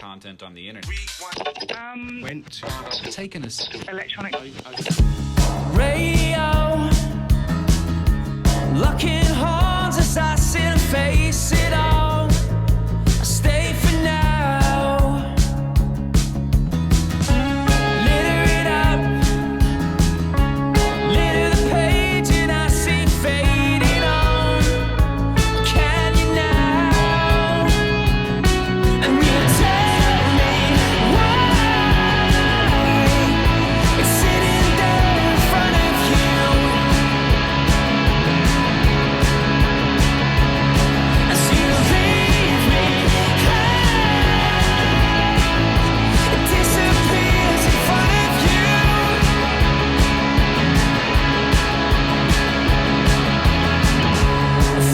content on the internet. Went taken us Electronic radio, locking horns as I sit and face it all. I stay for now. Litter it up, litter the page and I see fading on. Can you now? And you tell me why it's sitting there in front of you. As you leave me, it disappears in front of you.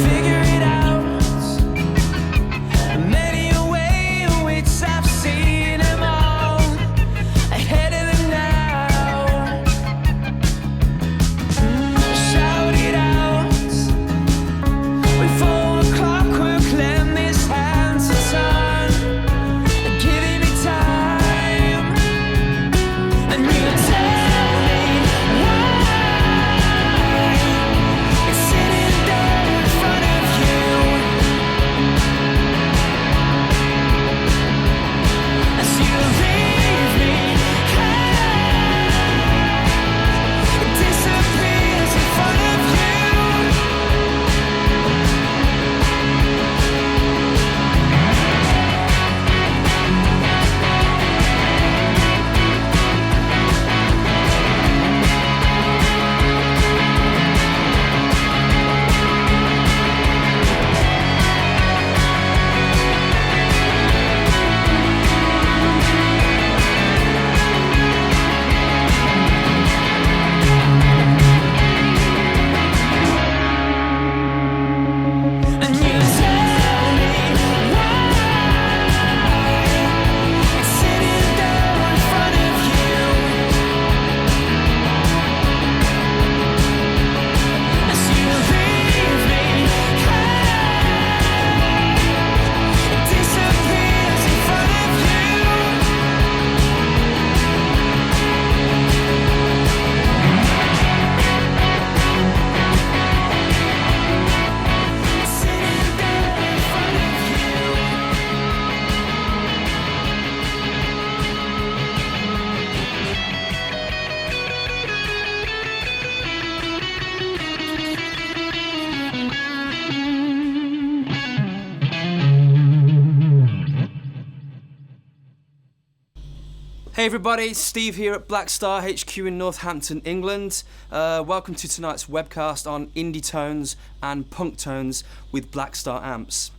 Figure it out. Many a way in which I've seen them all ahead of them now. Shout it out. We follow clockwork, lend this hand to turn, giving me time. And you tell me why it's sitting there in front of you. As you leave me, it disappears in front of you. And you tell me why it's sitting there in front of you. As you leave me, it disappears in front of you. It's sitting there in front of you. Hey everybody, Steve here at Blackstar HQ in Northampton, England. Welcome to tonight's webcast on indie tones and punk tones with Blackstar amps.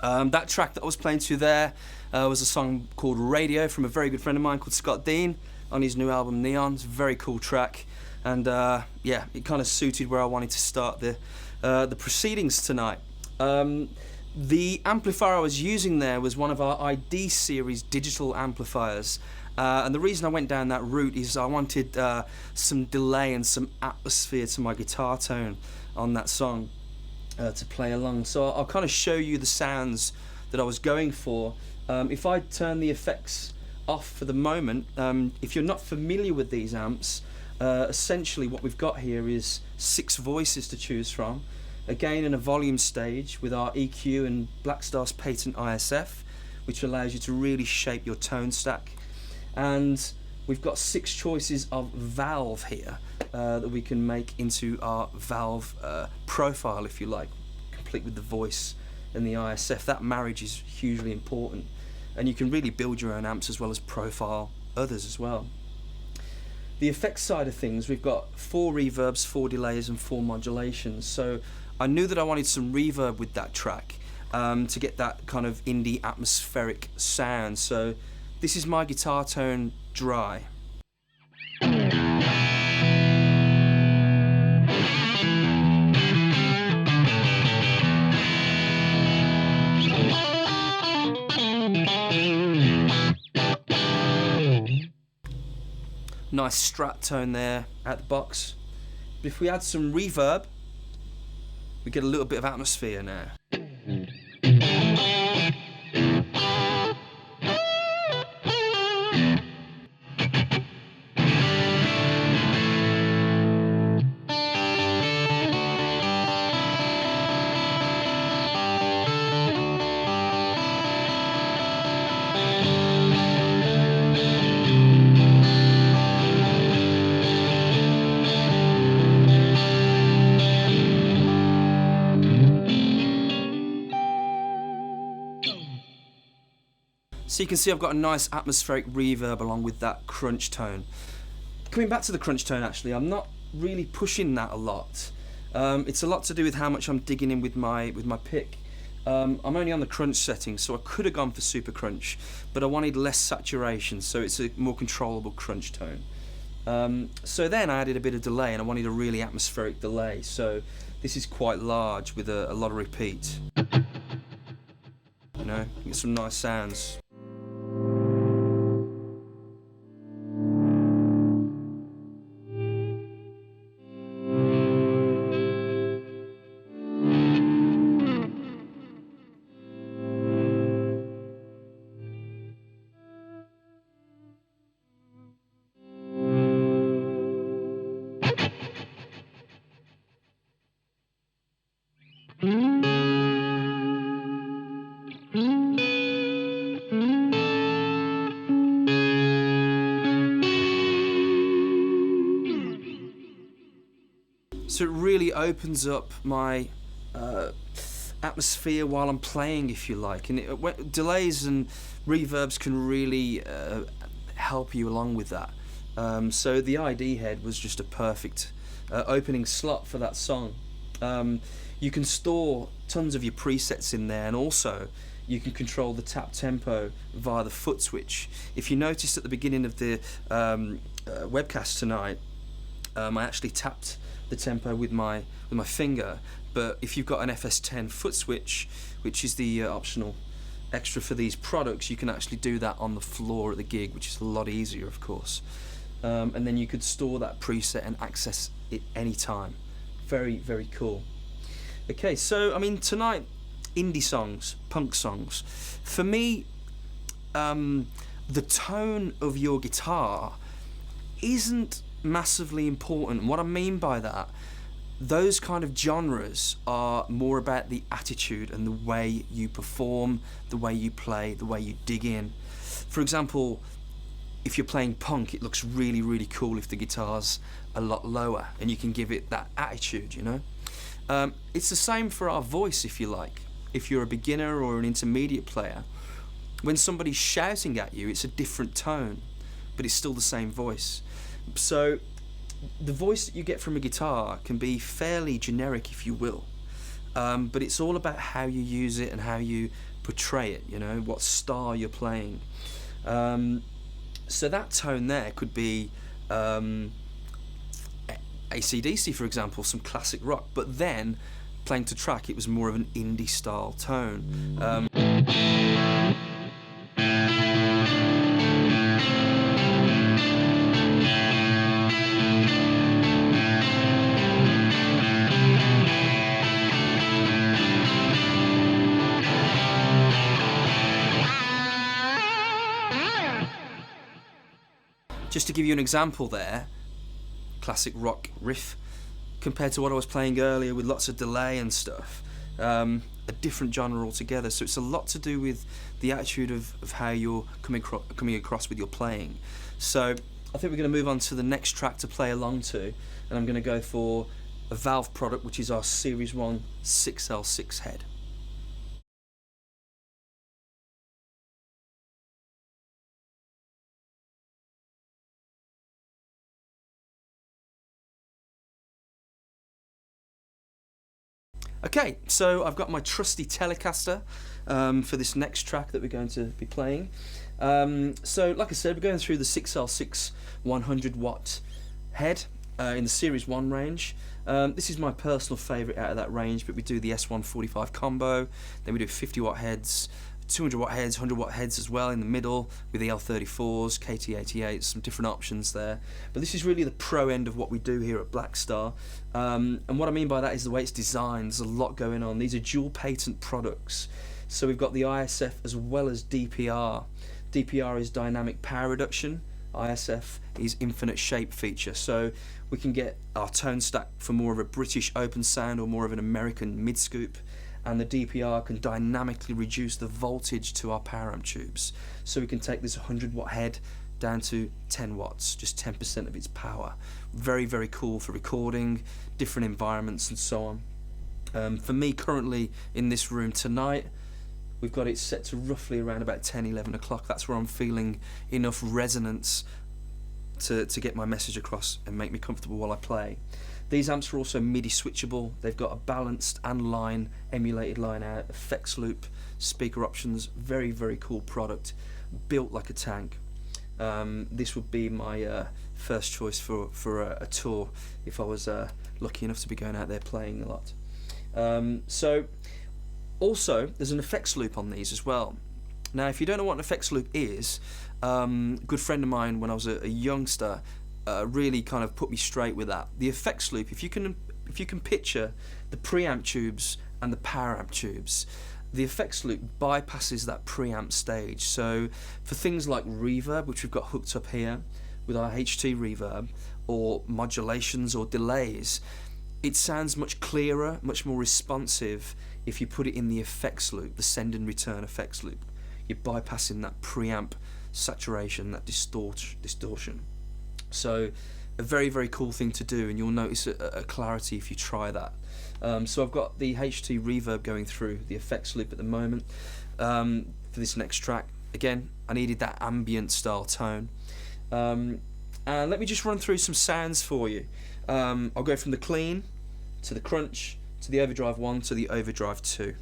That track that I was playing to you there was a song called Radio from a very good friend of mine called Scott Dean on his new album Neon. It's a very cool track, and yeah, it kind of suited where I wanted to start the proceedings tonight. The amplifier I was using there was one of our ID series digital amplifiers. And the reason I went down that route is I wanted some delay and some atmosphere to my guitar tone on that song to play along. So I'll kind of show you the sounds that I was going for. If I turn the effects off for the moment, if you're not familiar with these amps, essentially what we've got here is 6 voices to choose from. Again, in a volume stage with our EQ and Blackstar's patent ISF, which allows you to really shape your tone stack. And we've got 6 choices of valve here that we can make into our valve profile, if you like, complete with the voice and the ISF. That marriage is hugely important, and you can really build your own amps as well as profile others as well. The effects side of things, we've got 4 reverbs, 4 delays and 4 modulations. So I knew that I wanted some reverb with that track to get that kind of indie atmospheric sound. So this is my guitar tone dry. Nice strat tone there at the box. But if we add some reverb, we get a little bit of atmosphere now. So you can see I've got a nice atmospheric reverb along with that crunch tone. Coming back to the crunch tone, actually, I'm not really pushing that a lot. It's a lot to do with how much I'm digging in with my pick. I'm only on the crunch setting, so I could have gone for super crunch, but I wanted less saturation, so it's a more controllable crunch tone. So then I added a bit of delay, and I wanted a really atmospheric delay, so this is quite large with a lot of repeat. You know, get some nice sounds. So it really opens up my atmosphere while I'm playing, if you like, and delays and reverbs can really help you along with that. So the ID head was just a perfect opening slot for that song. You can store tons of your presets in there, and also you can control the tap tempo via the foot switch. If you noticed at the beginning of the webcast tonight, I actually tapped the tempo with my finger, but if you've got an FS10 foot switch, which is the optional extra for these products, you can actually do that on the floor at the gig, which is a lot easier, of course. And then you could store that preset and access it anytime. Very, very cool. Okay, so I mean, tonight, indie songs, punk songs. For me, the tone of your guitar isn't massively important. What I mean by that, those kind of genres are more about the attitude and the way you perform, the way you play, the way you dig in. For example, if you're playing punk, it looks really, really cool if the guitar's a lot lower and you can give it that attitude, you know? It's the same for our voice, if you like. If you're a beginner or an intermediate player, when somebody's shouting at you, it's a different tone, but it's still the same voice. So the voice that you get from a guitar can be fairly generic, if you will, but it's all about how you use it and how you portray it, you know, what style you're playing. So that tone there could be AC/DC, for example, some classic rock, but then playing to track, it was more of an indie style tone. Just to give you an example there, classic rock riff, compared to what I was playing earlier with lots of delay and stuff, a different genre altogether. So it's a lot to do with the attitude of how you're coming across with your playing. So I think we're going to move on to the next track to play along to, and I'm going to go for a Valve product, which is our Series 1 6L6 head. Okay, so I've got my trusty Telecaster for this next track that we're going to be playing. So like I said, we're going through the 6L6 100 watt head in the Series 1 range. This is my personal favourite out of that range, but we do the S145 combo, then we do 50 watt heads, 200 watt heads, 100 watt heads as well in the middle with the L34s, KT88s, some different options there. But this is really the pro end of what we do here at Blackstar. And what I mean by that is the way it's designed. There's a lot going on. These are dual patent products. So we've got the ISF as well as DPR. DPR is dynamic power reduction. ISF is infinite shape feature. So we can get our tone stack for more of a British open sound or more of an American mid scoop. And the DPR can dynamically reduce the voltage to our power amp tubes. So we can take this 100 watt head down to 10 watts, just 10% of its power. Very, very cool for recording, different environments and so on. For me currently in this room tonight, we've got it set to roughly around about 10, 11 o'clock. That's where I'm feeling enough resonance to get my message across and make me comfortable while I play. These amps are also MIDI switchable. They've got a balanced and line, emulated line out, effects loop, speaker options. Very, very cool product, built like a tank. This would be my first choice for a tour if I was lucky enough to be going out there playing a lot. So also there's an effects loop on these as well. Now if you don't know what an effects loop is, a good friend of mine when I was a youngster really kind of put me straight with that. The effects loop, if you can picture the preamp tubes and the power amp tubes, the effects loop bypasses that preamp stage. So for things like reverb, which we've got hooked up here with our HT reverb, or modulations or delays, it sounds much clearer, much more responsive if you put it in the effects loop, the send and return effects loop. You're bypassing that preamp saturation, that distortion. So a very, very cool thing to do, and you'll notice a clarity if you try that. So I've got the HT reverb going through the effects loop at the moment. For this next track, again, I needed that ambient style tone. And let me just run through some sounds for you. I'll go from the clean to the crunch to the overdrive 1 to the overdrive 2.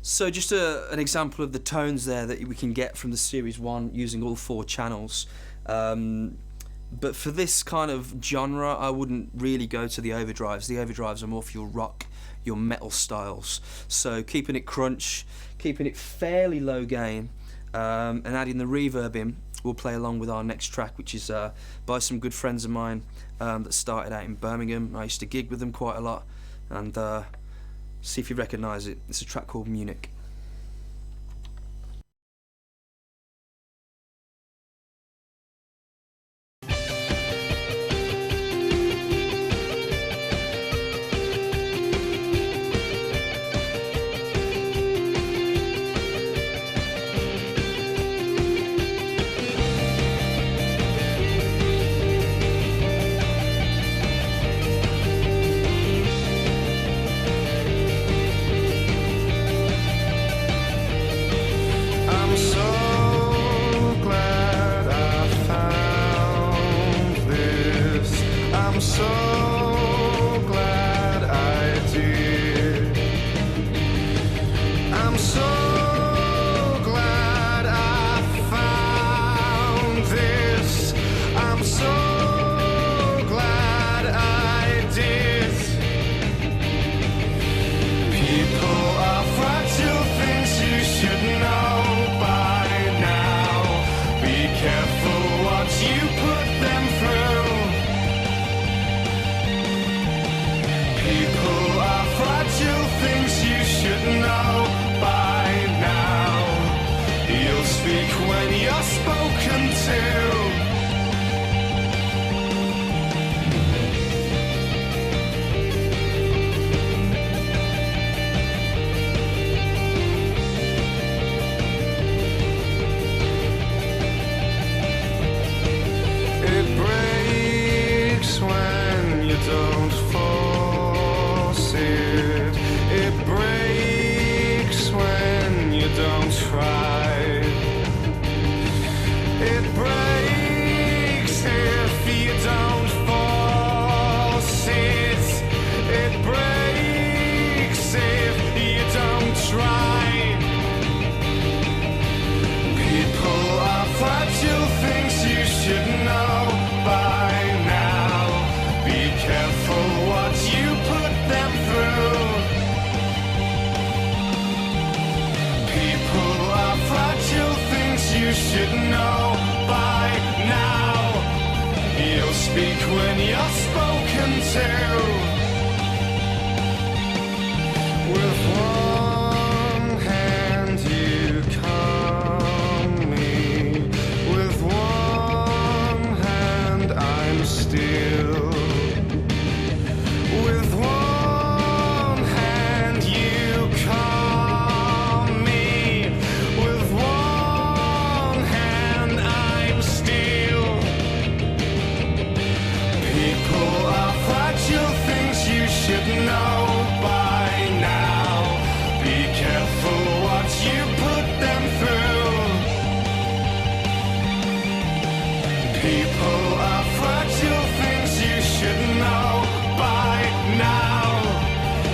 So just an example of the tones there that we can get from the Series 1 using all 4 channels. But for this kind of genre, I wouldn't really go to the overdrives. The overdrives are more for your rock, your metal styles. So keeping it crunch, keeping it fairly low gain, and adding the reverb in. We'll play along with our next track, which is by some good friends of mine that started out in Birmingham. I used to gig with them quite a lot, and see if you recognise it. It's a track called Munich. when you're spoken to. With one hand you calm me, with one hand I'm still. With one hand you calm me, with one hand I'm still. People are fragile things you should know by now. Be careful what you put them through. People are fragile things you should know by now.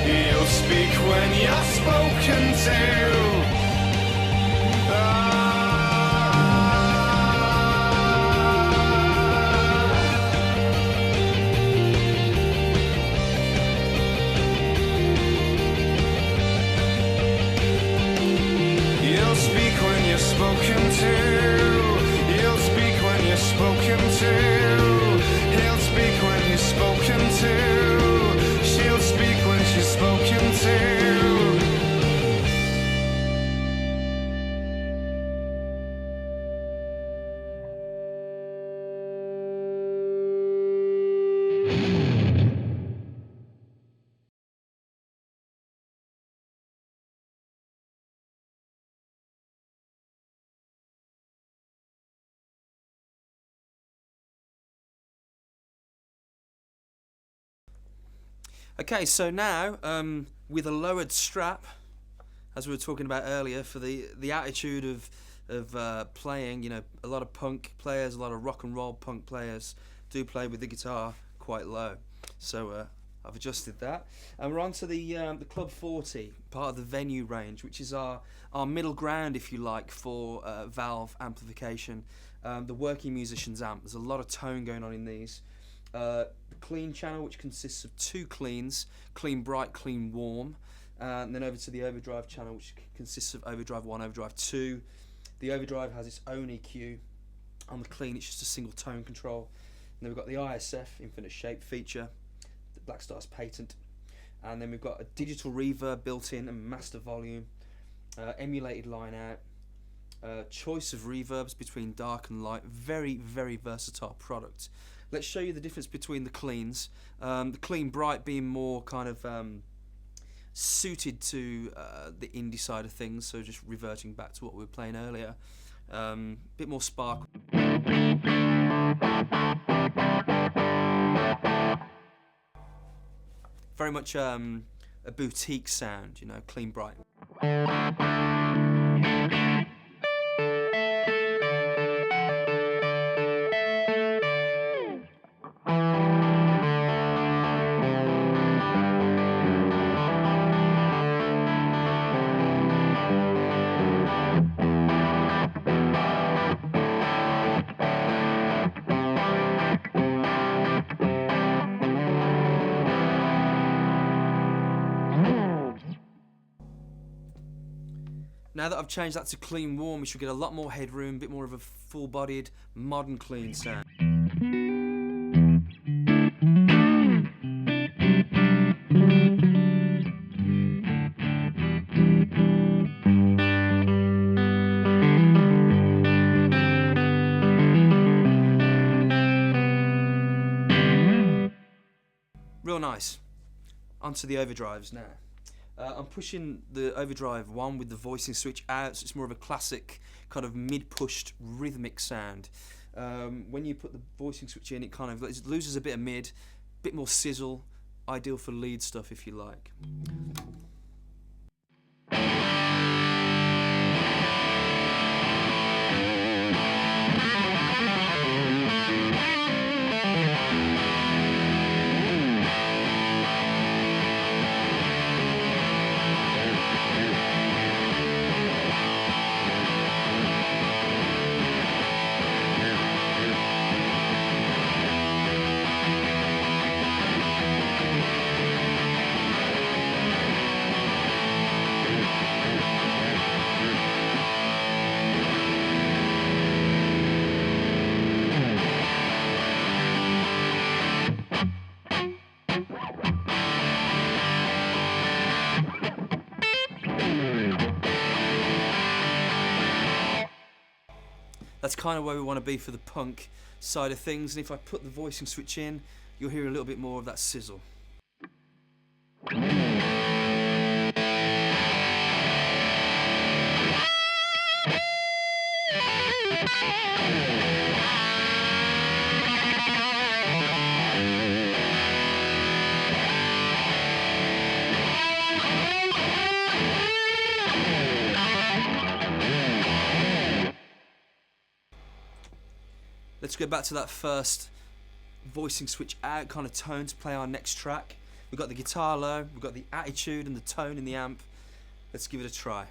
You'll speak when you're spoken to. You'll speak when you're spoken to. You'll speak when you're spoken to. He'll speak when he's spoken to. She'll speak when she's spoken to. Okay, so now with a lowered strap, as we were talking about earlier, for the attitude of playing, you know, a lot of punk players, a lot of rock and roll punk players do play with the guitar quite low. So I've adjusted that, and we're on to the Club 40, part of the venue range, which is our middle ground, if you like, for valve amplification. The working musician's amp. There's a lot of tone going on in these. Clean channel, which consists of two cleans, clean bright, clean warm, and then over to the overdrive channel, which consists of overdrive 1, overdrive 2. The overdrive has its own EQ. On the clean, it's just a single tone control. And then we've got the ISF, infinite shape feature, the Blackstar's patent, and then we've got a digital reverb built in and master volume, emulated line out, choice of reverbs between dark and light. Very, very versatile product. Let's show you the difference between the cleans. The clean bright being more kind of suited to the indie side of things, so just reverting back to what we were playing earlier. Bit more spark. Very much a boutique sound, you know, clean bright. Now that I've changed that to clean warm, we should get a lot more headroom, a bit more of a full-bodied, modern clean sound. Real nice. Onto the overdrives now. I'm pushing the overdrive 1 with the voicing switch out, so it's more of a classic kind of mid-pushed rhythmic sound. When you put the voicing switch in, it kind of loses a bit of mid, bit more sizzle, ideal for lead stuff if you like. That's kind of where we want to be for the punk side of things, and if I put the voicing switch in, you'll hear a little bit more of that sizzle. Let's go back to that first voicing switch out kind of tone to play our next track. We've got the guitar low, we've got the attitude and the tone in the amp. Let's give it a try.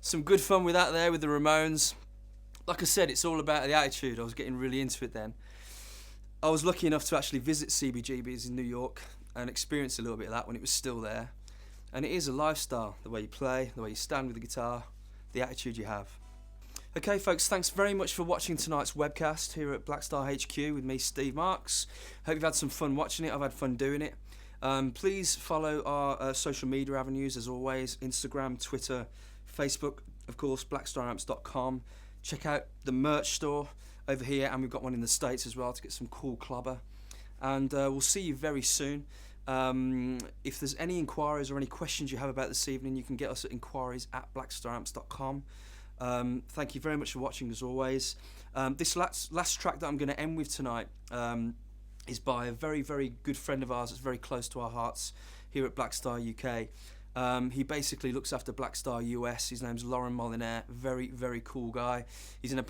Some good fun with that there with the Ramones. Like I said, it's all about the attitude. I was getting really into it then. I was lucky enough to actually visit CBGB's in New York and experience a little bit of that when it was still there. And it is a lifestyle, the way you play, the way you stand with the guitar, the attitude you have. Okay folks, thanks very much for watching tonight's webcast here at Blackstar HQ with me, Steve Marks. Hope you've had some fun watching it. I've had fun doing it. Please follow our social media avenues as always, Instagram, Twitter, Facebook, of course, blackstaramps.com. Check out the merch store over here, and we've got one in the States as well to get some cool clobber. And we'll see you very soon. If there's any inquiries or any questions you have about this evening, you can get us at inquiries@blackstaramps.com. Thank you very much for watching as always. This last track that I'm going to end with tonight is by a very, very good friend of ours that's very close to our hearts here at Blackstar UK. He basically looks after Blackstar US. His name's Lauren Molinaire. Very, very cool guy. He's in a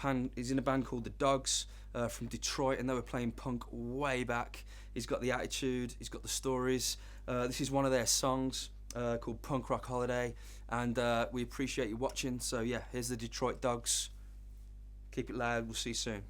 band called The Dogs from Detroit, and they were playing punk way back. He's got the attitude. He's got the stories. This is one of their songs called Punk Rock Holiday, and we appreciate you watching. So yeah, here's the Detroit Dogs. Keep it loud. We'll see you soon.